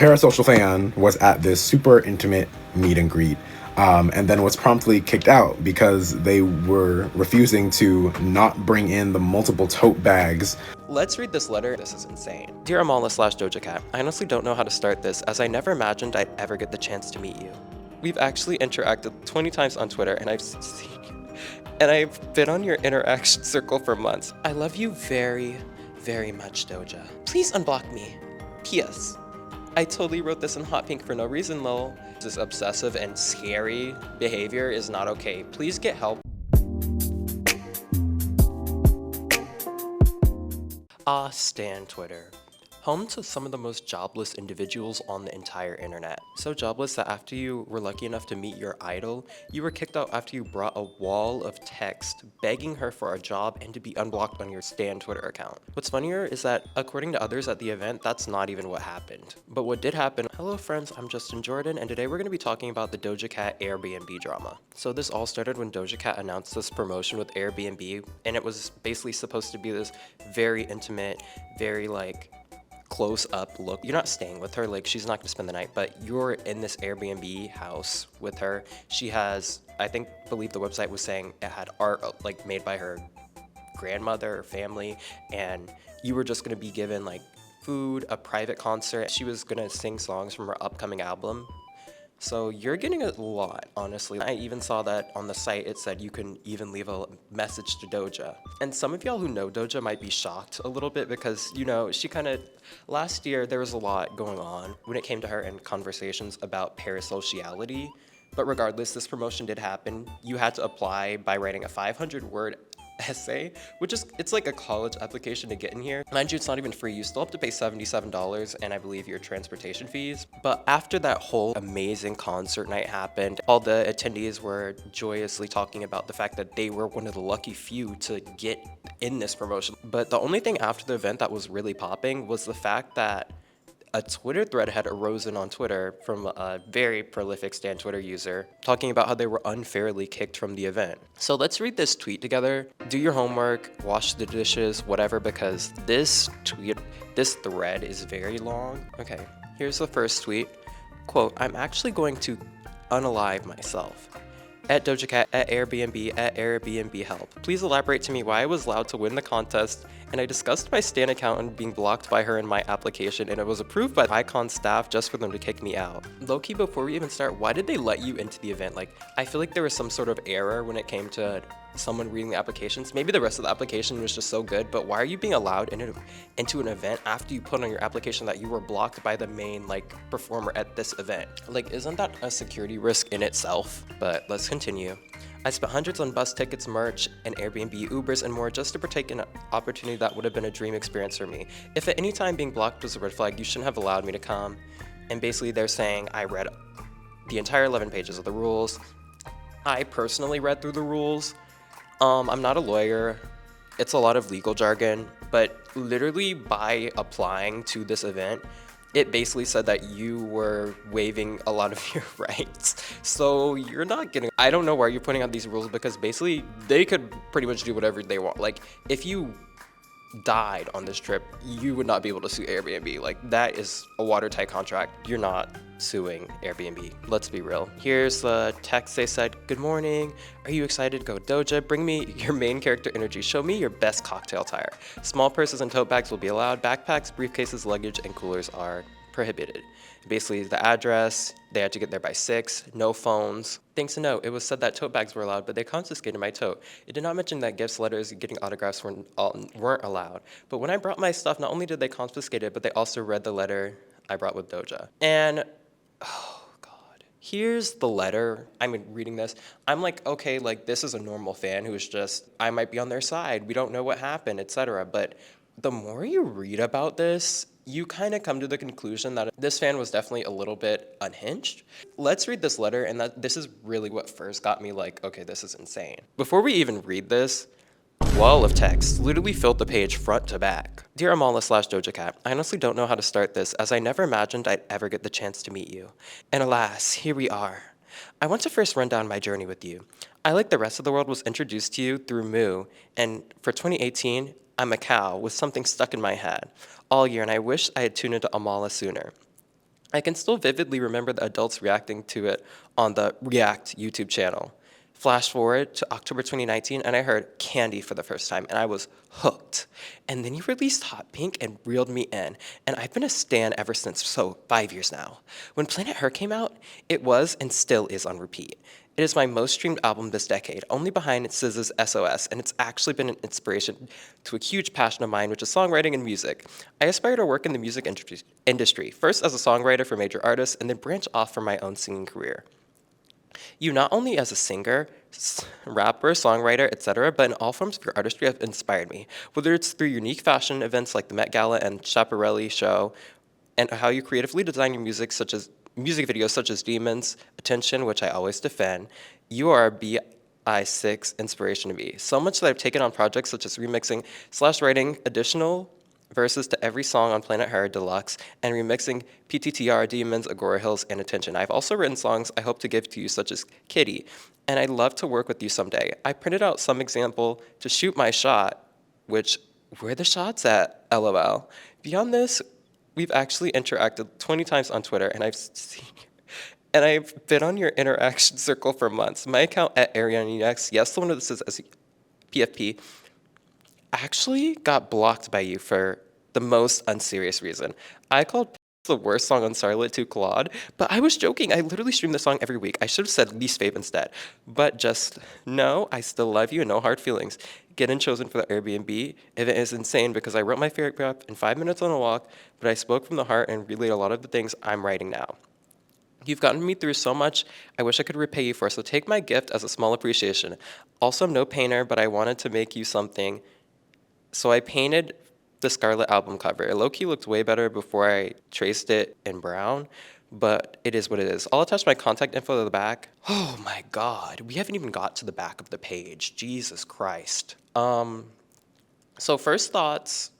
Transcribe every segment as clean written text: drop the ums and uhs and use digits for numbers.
parasocial fan was at this super intimate meet and greet, and then was promptly kicked out because they were refusing to not bring in the multiple tote bags. Let's read this letter. This is insane. Dear Amala/Doja Cat, I honestly don't know how to start this, as I never imagined I'd ever get the chance to meet you. We've actually interacted 20 times on Twitter, and I've seen you, and I've been on your interaction circle for months. I love you very, very much, Doja. Please unblock me. P.S. I totally wrote this in hot pink for no reason, lol. This obsessive and scary behavior is not okay. Please get help. Stan Twitter. Home to some of the most jobless individuals on the entire internet. So jobless that after you were lucky enough to meet your idol, you were kicked out after you brought a wall of text begging her for a job and to be unblocked on your Stan Twitter account. What's funnier is that, according to others at the event, that's not even what happened. But what did happen, hello friends, I'm Justin Jordan, and today we're going to be talking about the Doja Cat Airbnb drama. So this all started when Doja Cat announced this promotion with Airbnb, and it was basically supposed to be this very intimate, very close up look. You're not staying with her, like she's not gonna spend the night, but you're in this Airbnb house with her. She has, believe the website was saying it had art made by her grandmother or family, and you were just gonna be given food, a private concert. She was gonna sing songs from her upcoming album. So you're getting a lot, honestly. I even saw that on the site, it said you can even leave a message to Doja. And some of y'all who know Doja might be shocked a little bit because, she last year there was a lot going on when it came to her and conversations about parasociality. But regardless, this promotion did happen. You had to apply by writing a 500-word essay, it's like a college application to get in here. Mind you, it's not even free. You still have to pay $77 and I believe your transportation fees. But after that whole amazing concert night happened, all the attendees were joyously talking about the fact that they were one of the lucky few to get in this promotion. But the only thing after the event that was really popping was the fact that a Twitter thread had arisen on Twitter from a very prolific Stan Twitter user talking about how they were unfairly kicked from the event. So let's read this tweet together. Do your homework, wash the dishes, whatever, because this thread is very long. Okay, here's the first tweet. Quote, I'm actually going to unalive myself. At Doja Cat, at Airbnb help. Please elaborate to me why I was allowed to win the contest, and I discussed my Stan account and being blocked by her in my application, and it was approved by Icon staff just for them to kick me out. Low-key, before we even start, why did they let you into the event? I feel like there was some sort of error when it came to someone reading the applications. Maybe the rest of the application was just so good, but why are you being allowed into an event after you put on your application that you were blocked by the main performer at this event? Isn't that a security risk in itself? But let's continue. I spent hundreds on bus tickets, merch, and Airbnb, Ubers, and more just to partake in an opportunity that would have been a dream experience for me. If at any time being blocked was a red flag, you shouldn't have allowed me to come. And basically they're saying I read the entire 11 pages of the rules. I personally read through the rules. I'm not a lawyer. It's a lot of legal jargon, but literally by applying to this event, it basically said that you were waiving a lot of your rights. So you're not getting, I don't know why you're putting out these rules because basically they could pretty much do whatever they want. If you died on this trip, you would not be able to sue Airbnb. That is a watertight contract. You're not suing Airbnb. Let's be real. Here's the text they said. Good morning. Are you excited to go Doja? Bring me your main character energy. Show me your best cocktail attire. Small purses and tote bags will be allowed. Backpacks, briefcases, luggage, and coolers are prohibited. Basically, the address, they had to get there by 6, no phones. Things to note, it was said that tote bags were allowed, but they confiscated my tote. It did not mention that gifts, letters, getting autographs weren't allowed. But when I brought my stuff, not only did they confiscate it, but they also read the letter I brought with Doja. And, oh God. Here's the letter. Reading this, I'm okay, this is a normal fan who's just, I might be on their side. We don't know what happened, etc. But the more you read about this, you kind of come to the conclusion that this fan was definitely a little bit unhinged. Let's read this letter, and this is really what first got me okay, this is insane. Before we even read this, wall of text literally filled the page front to back. Dear Amala/Doja Cat, I honestly don't know how to start this, as I never imagined I'd ever get the chance to meet you. And alas, here we are. I want to first run down my journey with you. I, like the rest of the world, was introduced to you through Moo, and for 2018, I'm a cow with something stuck in my head all year, and I wish I had tuned into Amala sooner. I can still vividly remember the adults reacting to it on the React YouTube channel. Flash forward to October 2019, and I heard Candy for the first time, and I was hooked. And then you released Hot Pink and reeled me in, and I've been a stan ever since, so 5 years now. When Planet Her came out, it was and still is on repeat. It is my most streamed album this decade, only behind SZA's SOS, and it's actually been an inspiration to a huge passion of mine, which is songwriting and music. I aspire to work in the music industry, first as a songwriter for major artists, and then branch off from my own singing career. You not only as a singer, rapper, songwriter, etc., but in all forms of your artistry have inspired me. Whether it's through unique fashion events like the Met Gala and Chaparelli show, and how you creatively design your music videos such as Demons, Attention, which I always defend, you are a BI6 inspiration to me. So much that I've taken on projects such as remixing / writing additional verses to every song on Planet Her Deluxe, and remixing PTTR, Demons, Agora Hills, and Attention. I've also written songs I hope to give to you, such as Kitty, and I'd love to work with you someday. I printed out some example to shoot my shot, which, where are the shots at, LOL. Beyond this, we've actually interacted 20 times on Twitter, and I've been on your interaction circle for months. My account at ArianaX, yes, the one that says PFP, actually got blocked by you for the most unserious reason. I called the worst song on Starlet to Claude, but I was joking. I literally stream the song every week. I should have said least fave instead. But just know I still love you and no hard feelings. Getting chosen for the Airbnb, if it is insane because I wrote my favorite rap in 5 minutes on a walk, but I spoke from the heart and relayed a lot of the things I'm writing now. You've gotten me through so much I wish I could repay you for, so take my gift as a small appreciation. Also, I'm no painter, but I wanted to make you something, so I painted the Scarlet album cover. It low-key looked way better before I traced it in brown, but it is what it is. I'll attach my contact info to the back. Oh my God, we haven't even got to the back of the page. Jesus Christ. So first thoughts,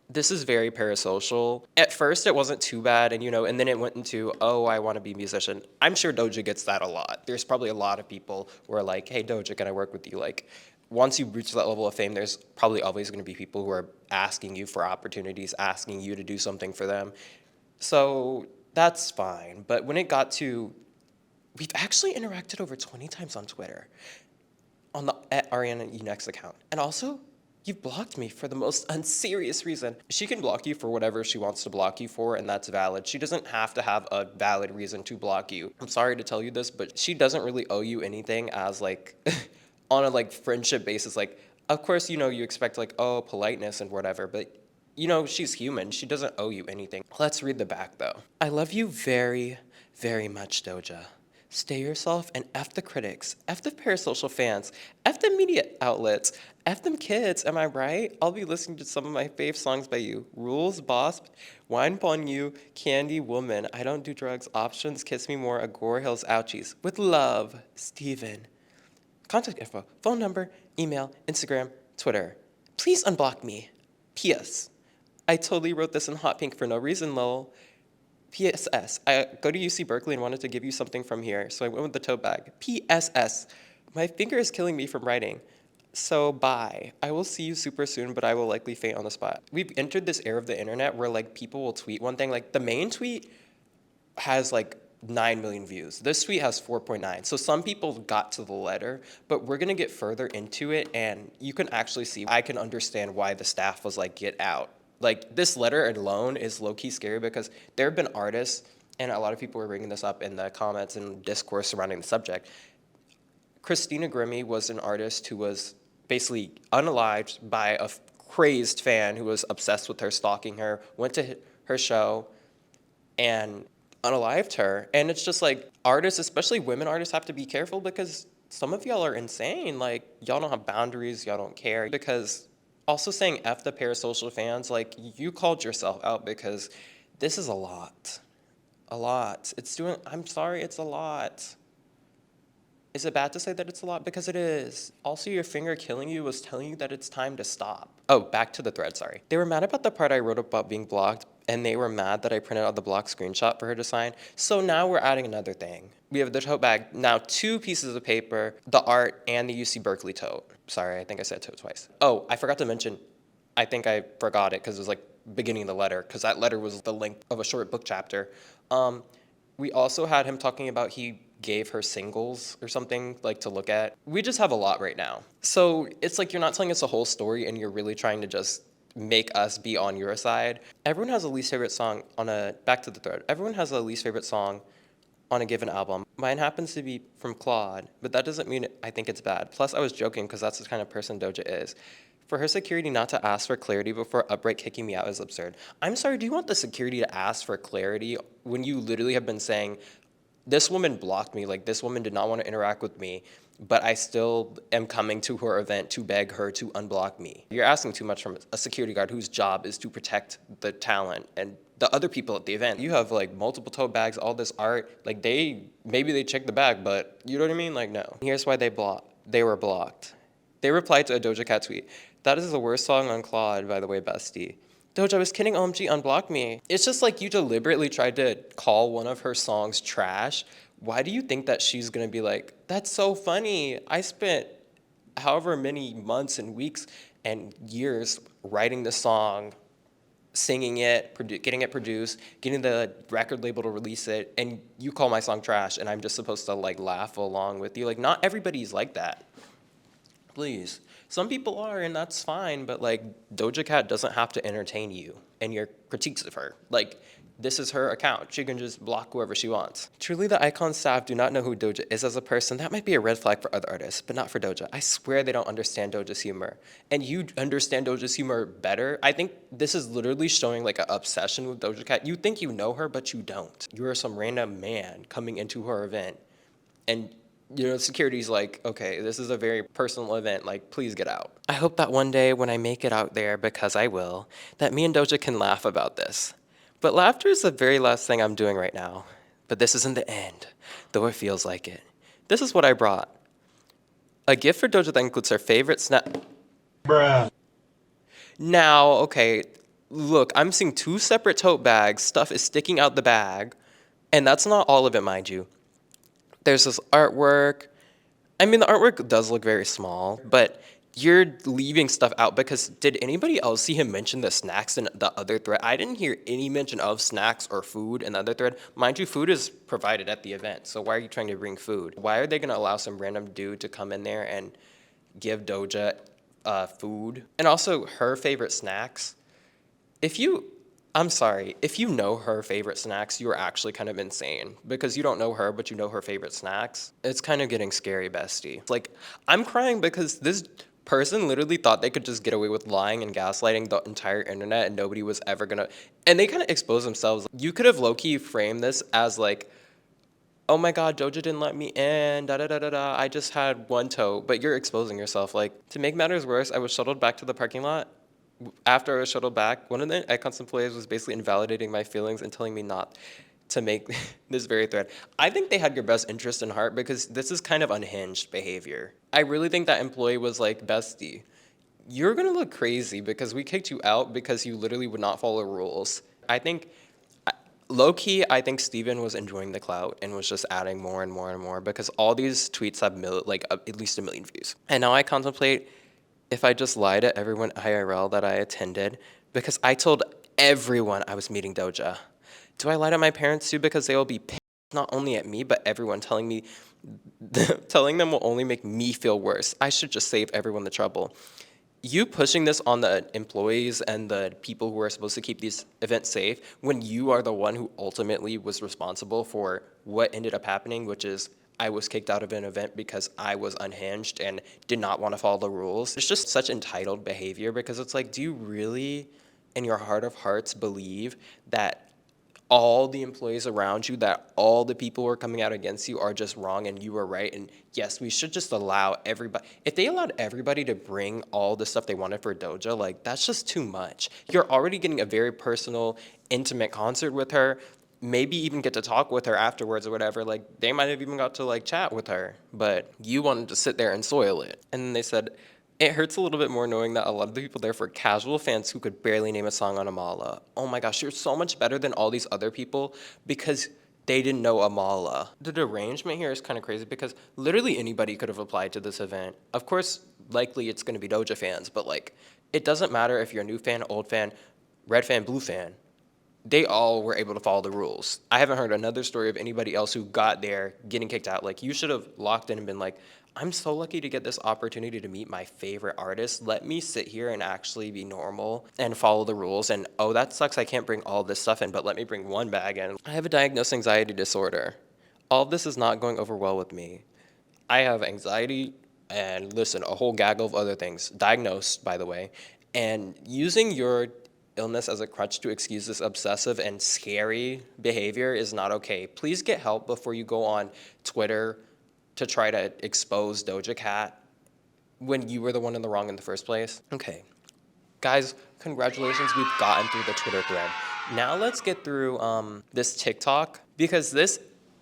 this is very parasocial. At first, it wasn't too bad, and then it went into, oh, I want to be a musician. I'm sure Doja gets that a lot. There's probably a lot of people who are like, hey, Doja, can I work with you? Like, once you reach that level of fame, there's probably always going to be people who are asking you for opportunities, asking you to do something for them. So that's fine. But when it got to, we've actually interacted over 20 times on Twitter on the at Ariana Unex account. And also, you've blocked me for the most unserious reason. She can block you for whatever she wants to block you for, and that's valid. She doesn't have to have a valid reason to block you. I'm sorry to tell you this, but she doesn't really owe you anything as like on a like friendship basis. Like, of course, you expect like, oh, politeness and whatever, but she's human. She doesn't owe you anything. Let's read the back though. I love you very, very much, Doja. Stay yourself and F the critics, F the parasocial fans, F the media outlets, F them kids, am I right? I'll be listening to some of my fave songs by you. Rules, Boss, Wine Upon You, Candy, Woman, I Don't Do Drugs, Options, Kiss Me More, Agora Hills, Ouchies. With love, Steven. Contact info, phone number, email, Instagram, Twitter. Please unblock me. P.S. I totally wrote this in hot pink for no reason, lol. P.S.S. I go to UC Berkeley and wanted to give you something from here, so I went with the tote bag. P.S.S. My finger is killing me from writing. So bye. I will see you super soon, but I will likely faint on the spot. We've entered this era of the internet where like people will tweet one thing. Like the main tweet has like 9 million views. This tweet has 4.9. So some people got to the letter, but we're gonna get further into it, and you can actually see, I can understand why the staff was like, get out. Like this letter alone is low-key scary because there have been artists, and a lot of people were bringing this up in the comments and discourse surrounding the subject. Christina Grimmie was an artist who was basically unalived by a crazed fan who was obsessed with her, stalking her, went to her show, and unalived her. And it's just like artists, especially women artists, have to be careful because some of y'all are insane. Like y'all don't have boundaries, y'all don't care. Because also saying F the parasocial fans, like you called yourself out because this is a lot. A lot. I'm sorry, it's a lot. Is it bad to say that it's a lot? Because it is. Also, your finger killing you was telling you that it's time to stop. Oh, back to the thread, sorry. They were mad about the part I wrote about being blocked, and they were mad that I printed out the block screenshot for her to sign. So now we're adding another thing. We have the tote bag, now 2 pieces of paper, the art, and the UC Berkeley tote. Sorry, I think I said tote twice. Oh, I forgot to mention, I think I forgot it because it was like beginning of the letter, because that letter was the length of a short book chapter. We also had him talking about he gave her singles or something like to look at. We just have a lot right now. So it's like you're not telling us a whole story and you're really trying to just make us be on your side. Everyone has a least favorite song on a back to the thread. Everyone has a least favorite song on a given album. Mine happens to be from Claude, but that doesn't mean I think it's bad. Plus, I was joking because that's the kind of person Doja is. For her security not to ask for clarity before outright kicking me out is absurd. I'm sorry, do you want the security to ask for clarity when you literally have been saying, this woman blocked me, like this woman did not want to interact with me, but I still am coming to her event to beg her to unblock me. You're asking too much from a security guard whose job is to protect the talent and the other people at the event. You have like multiple tote bags, all this art, like maybe they checked the bag, but you know what I mean? Like, no. Here's why they were blocked. They replied to a Doja Cat tweet. That is the worst song on Claude, by the way, bestie. Doja, I was kidding, OMG, unblock me. It's just like you deliberately tried to call one of her songs trash. Why do you think that she's gonna be like, that's so funny. I spent however many months and weeks and years writing the song, singing it, getting it produced, getting the record label to release it, and you call my song trash and I'm just supposed to like laugh along with you. Like, not everybody's like that. Please. Some people are, and that's fine, but like Doja Cat doesn't have to entertain you and your critiques of her. Like, this is her account. She can just block whoever she wants. Truly, the Icon staff do not know who Doja is as a person. That might be a red flag for other artists, but not for Doja. I swear they don't understand Doja's humor. And you understand Doja's humor better. I think this is literally showing like an obsession with Doja Cat. You think you know her, but you don't. You are some random man coming into her event, and you know, security's like, okay, this is a very personal event, like, please get out. I hope that one day when I make it out there, because I will, that me and Doja can laugh about this. But laughter is the very last thing I'm doing right now. But this isn't the end, though it feels like it. This is what I brought. A gift for Doja that includes her favorite snap. Bruh. Now, okay, look, I'm seeing 2 separate tote bags. Stuff is sticking out the bag. And that's not all of it, mind you. There's this artwork. I mean, the artwork does look very small, but you're leaving stuff out because did anybody else see him mention the snacks in the other thread? I didn't hear any mention of snacks or food in the other thread. Mind you, food is provided at the event, so why are you trying to bring food? Why are they going to allow some random dude to come in there and give Doja food? And also, her favorite snacks. I'm sorry, if you know her favorite snacks, you're actually kind of insane because you don't know her, but you know her favorite snacks. It's kind of getting scary, bestie. Like, I'm crying because this person literally thought they could just get away with lying and gaslighting the entire internet and nobody was ever gonna, and they kind of expose themselves. You could have low-key framed this as like, oh my God, Doja didn't let me in, da da da da da, I just had one tote, but you're exposing yourself. Like, to make matters worse, I was shuttled back to the parking lot. After I was shuttled back, one of the Icon's employees was basically invalidating my feelings and telling me not to make this very thread. I think they had your best interest in heart because this is kind of unhinged behavior. I really think that employee was like, bestie, you're gonna look crazy because we kicked you out because you literally would not follow rules. I think, low-key, I think Steven was enjoying the clout and was just adding more and more and more because all these tweets have at least 1 million views. And now I contemplate if I just lie to everyone IRL that I attended, because I told everyone I was meeting Doja. Do I lie to my parents too because they will be pissed not only at me, but everyone telling them will only make me feel worse. I should just save everyone the trouble. You pushing this on the employees and the people who are supposed to keep these events safe when you are the one who ultimately was responsible for what ended up happening, which is I was kicked out of an event because I was unhinged and did not want to follow the rules. It's just such entitled behavior because it's like, do you really, in your heart of hearts, believe that all the employees around you, that all the people who are coming out against you are just wrong and you were right? And yes, we should just allow everybody. If they allowed everybody to bring all the stuff they wanted for Doja, like, that's just too much. You're already getting a very personal, intimate concert with her. Maybe even get to talk with her afterwards or whatever. Like, they might have even got to like chat with her, but you wanted to sit there and soil it. And then they said, it hurts a little bit more knowing that a lot of the people there were casual fans who could barely name a song on Amala. Oh my gosh, you're so much better than all these other people because they didn't know Amala. The derangement here is kind of crazy because literally anybody could have applied to this event. Of course, likely it's going to be Doja fans, but like, it doesn't matter if you're a new fan, old fan, red fan, blue fan. they all were able to follow the rules. I haven't heard another story of anybody else who got there getting kicked out. Like, you should have locked in and been like, I'm so lucky to get this opportunity to meet my favorite artist. Let me sit here and actually be normal and follow the rules. And oh, that sucks. I can't bring all this stuff in, but let me bring one bag in. I have a diagnosed anxiety disorder. All of this is not going over well with me. I have anxiety and listen, a whole gaggle of other things, diagnosed, by the way. And using your illness as a crutch to excuse this obsessive and scary behavior is not okay. Please get help before you go on Twitter to try to expose Doja Cat when you were the one in the wrong in the first place. Okay. Guys, congratulations, we've gotten through the Twitter thread. Now let's get through this TikTok, because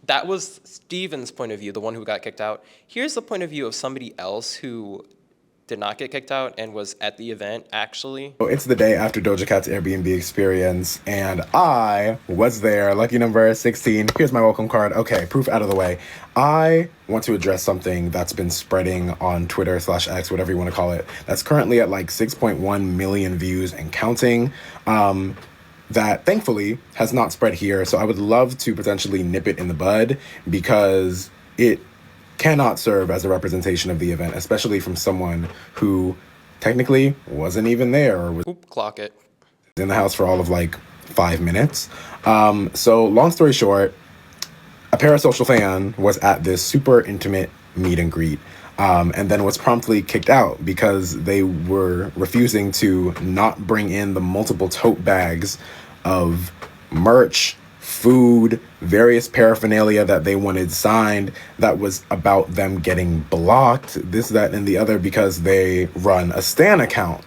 that was Steven's point of view, the one who got kicked out. Here's the point of view of somebody else who did not get kicked out and was at the event, actually. It's the day after Doja Cat's Airbnb experience, and I was there. Lucky number 16. Here's my welcome card. Okay, proof out of the way. I want to address something that's been spreading on Twitter/X, whatever you want to call it, that's currently at like 6.1 million views and counting. That thankfully has not spread here. So I would love to potentially nip it in the bud, because it cannot serve as a representation of the event, especially from someone who technically wasn't even there or was Clock it. in the house for all of like 5 minutes. So long story short, a parasocial fan was at this super intimate meet and greet, and then was promptly kicked out because they were refusing to not bring in the multiple tote bags of merch, food, various paraphernalia that they wanted signed that was about them getting blocked, this, that, and the other, because they run a Stan account.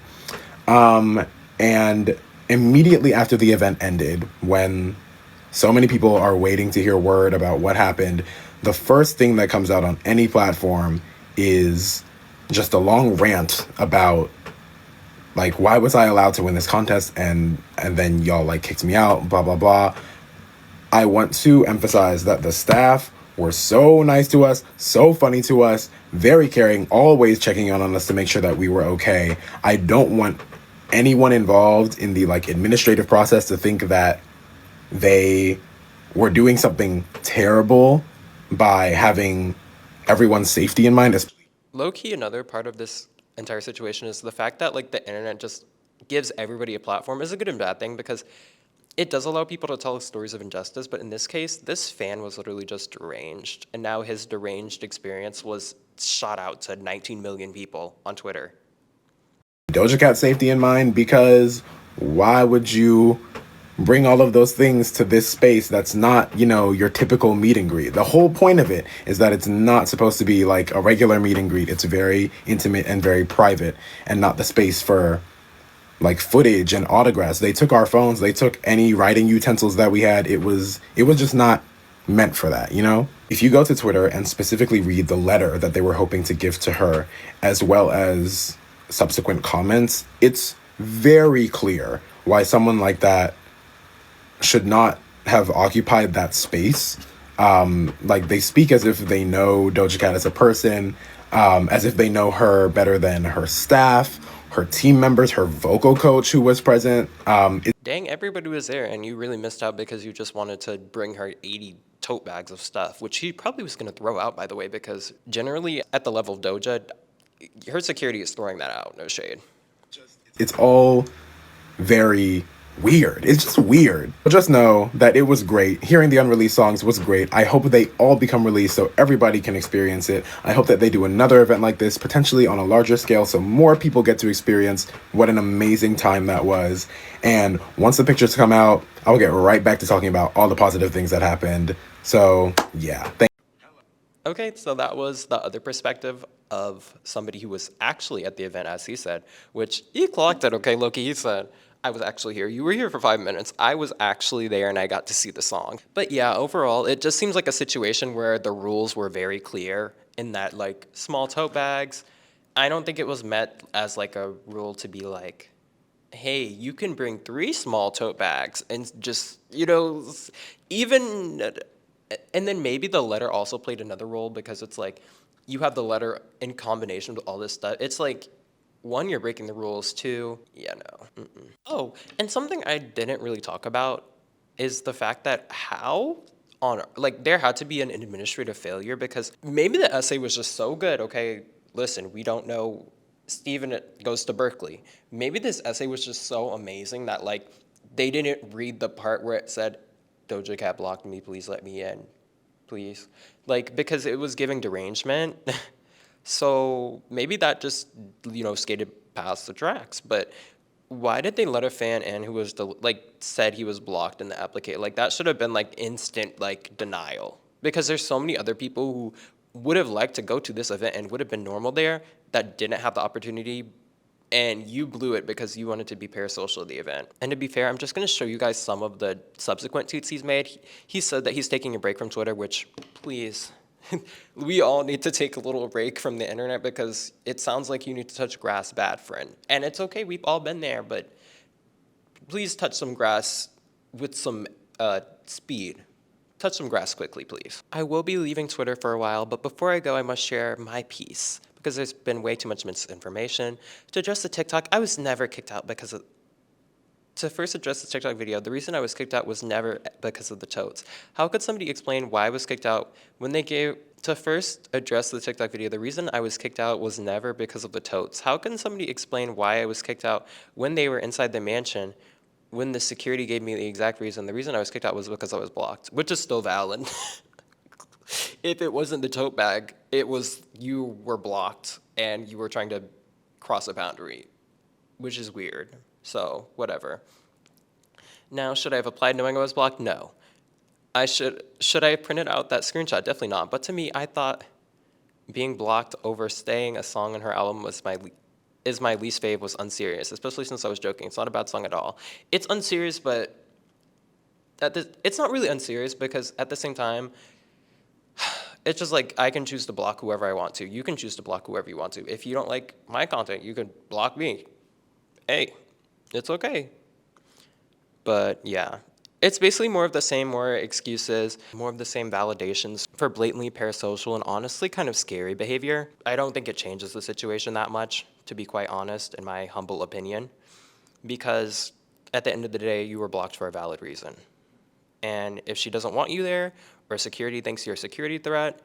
And immediately after the event ended, when so many people are waiting to hear word about what happened, the first thing that comes out on any platform is just a long rant about, like, why was I allowed to win this contest, and then y'all like kicked me out, blah blah blah. I want to emphasize that the staff were so nice to us, so funny to us, very caring, always checking in on us to make sure that we were okay. I don't want anyone involved in the like administrative process to think that they were doing something terrible by having everyone's safety in mind. Low-key, another part of this entire situation is the fact that like the internet just gives everybody a platform is a good and bad thing, because it does allow people to tell stories of injustice, but in this case, this fan was literally just deranged, and now his deranged experience was shot out to 19 million people on Twitter. Doja Cat safety in mind, because why would you bring all of those things to this space that's not, your typical meet and greet? The whole point of it is that it's not supposed to be like a regular meet and greet. It's very intimate and very private, and not the space for like footage and autographs. They took our phones, they took any writing utensils that we had. It was just not meant for that, If you go to Twitter and specifically read the letter that they were hoping to give to her, as well as subsequent comments, it's very clear why someone like that should not have occupied that space. Like, they speak as if they know Doja Cat as a person, as if they know her better than her staff, her team members, her vocal coach who was present. Dang, everybody was there, and you really missed out because you just wanted to bring her 80 tote bags of stuff, which he probably was going to throw out, by the way, because generally at the level of Doja, her security is throwing that out, no shade. It's all very weird. It's just weird. But just know that it was great. Hearing the unreleased songs was great. I hope they all become released so everybody can experience it. I hope that they do another event like this, potentially on a larger scale, so more people get to experience what an amazing time that was. And once the pictures come out, I'll get right back to talking about all the positive things that happened. So yeah, Okay, so that was the other perspective of somebody who was actually at the event, as he said, which he clocked it, okay, Loki, he said, I was actually here. You were here for 5 minutes. I was actually there, and I got to see the song. But yeah, overall, it just seems like a situation where the rules were very clear in that, like, small tote bags. I don't think it was met as, like, a rule to be like, hey, you can bring 3 small tote bags and just, even... And then maybe the letter also played another role, because it's like you have the letter in combination with all this stuff. It's like, 1, you're breaking the rules. 2, yeah, no. Mm-mm. Oh, and something I didn't really talk about is the fact that how on like there had to be an administrative failure because maybe the essay was just so good. Okay, listen, we don't know. Steven goes to Berkeley. Maybe this essay was just so amazing that like they didn't read the part where it said, "Doja Cat blocked me. Please let me in, please." Like because it was giving derangement. So maybe that just skated past the tracks. But why did they let a fan in who was like said he was blocked in the application? Like that should have been like instant like denial because there's so many other people who would have liked to go to this event and would have been normal there that didn't have the opportunity, and you blew it because you wanted to be parasocial at the event. And to be fair, I'm just going to show you guys some of the subsequent tweets he's made. He said that he's taking a break from Twitter, which, please, we all need to take a little break from the internet because it sounds like you need to touch grass bad, friend. And it's okay, we've all been there, but please touch some grass with some speed. Touch some grass quickly, please. I will be leaving Twitter for a while, but before I go, I must share my piece because there's been way too much misinformation. To address the TikTok, I was never kicked out because of. To first address the TikTok video, the reason I was kicked out was never because of the totes. How could somebody explain why I was kicked out when they gave. To first address the TikTok video, the reason I was kicked out was never because of the totes. How can somebody explain why I was kicked out when they were inside the mansion when the security gave me the exact reason? The reason I was kicked out was because I was blocked, which is still valid. If it wasn't the tote bag, it was you were blocked and you were trying to cross a boundary, which is weird. So, whatever. Now, should I have applied knowing I was blocked? No. Should I have printed out that screenshot? Definitely not. But to me, I thought being blocked over staying a song on her album was my least fave was unserious, especially since I was joking. It's not a bad song at all. It's unserious, but it's not really unserious because at the same time, it's just like I can choose to block whoever I want to. You can choose to block whoever you want to. If you don't like my content, you can block me. Hey, it's okay. But yeah, it's basically more of the same, more excuses, more of the same validations for blatantly parasocial and honestly kind of scary behavior. I don't think it changes the situation that much, to be quite honest, in my humble opinion, because at the end of the day, you were blocked for a valid reason. And if she doesn't want you there, or security thinks you're a security threat,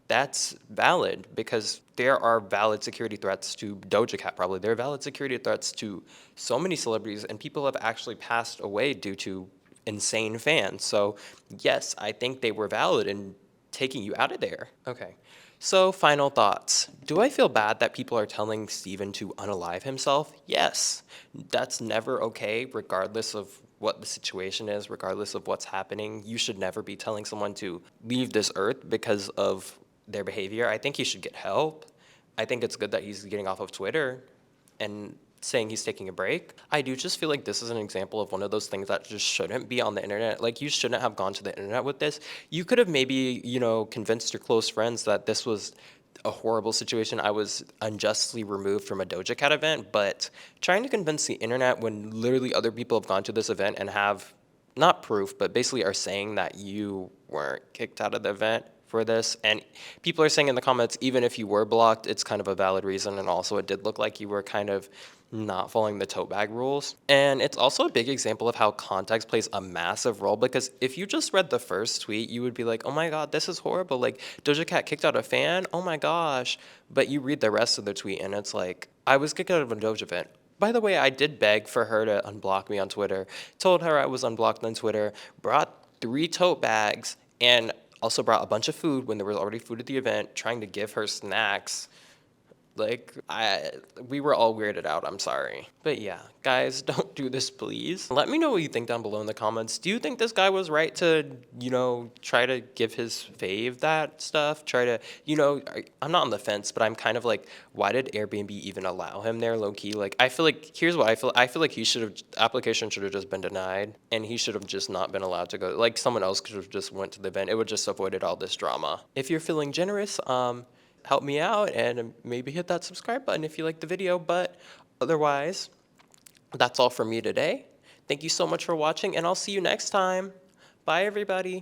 that's valid because there are valid security threats to Doja Cat probably. There are valid security threats to so many celebrities, and people have actually passed away due to insane fans. So yes, I think they were valid in taking you out of there. Okay. So final thoughts. Do I feel bad that people are telling Steven to unalive himself? Yes. That's never okay, regardless of what the situation is, regardless of what's happening. You should never be telling someone to leave this earth because of their behavior. I think he should get help. I think it's good that he's getting off of Twitter and saying he's taking a break. I do just feel like this is an example of one of those things that just shouldn't be on the internet. Like, you shouldn't have gone to the internet with this. You could have maybe, convinced your close friends that this was a horrible situation. I was unjustly removed from a Doja Cat event, but trying to convince the internet when literally other people have gone to this event and have not proof, but basically are saying that you weren't kicked out of the event for this. And people are saying in the comments, even if you were blocked, it's kind of a valid reason. And also, it did look like you were kind of not following the tote bag rules. And it's also a big example of how context plays a massive role, because if you just read the first tweet, you would be like, oh my God, this is horrible. Like, Doja Cat kicked out a fan? Oh my gosh. But you read the rest of the tweet and it's like, I was kicked out of a Doja event. By the way, I did beg for her to unblock me on Twitter, told her I was unblocked on Twitter, brought 3 tote bags, and also brought a bunch of food when there was already food at the event, trying to give her snacks. Like, we were all weirded out, I'm sorry. But yeah, guys, don't do this, please. Let me know what you think down below in the comments. Do you think this guy was right to, try to give his fave that stuff? Try to, I'm not on the fence, but I'm kind of like, why did Airbnb even allow him there, low-key? Like, I feel like, here's what I feel. I feel like application should have just been denied, and he should have just not been allowed to go. Like, someone else could have just went to the event. It would just avoided all this drama. If you're feeling generous, help me out and maybe hit that subscribe button if you like the video. But otherwise, that's all from me today. Thank you so much for watching, and I'll see you next time. Bye, everybody.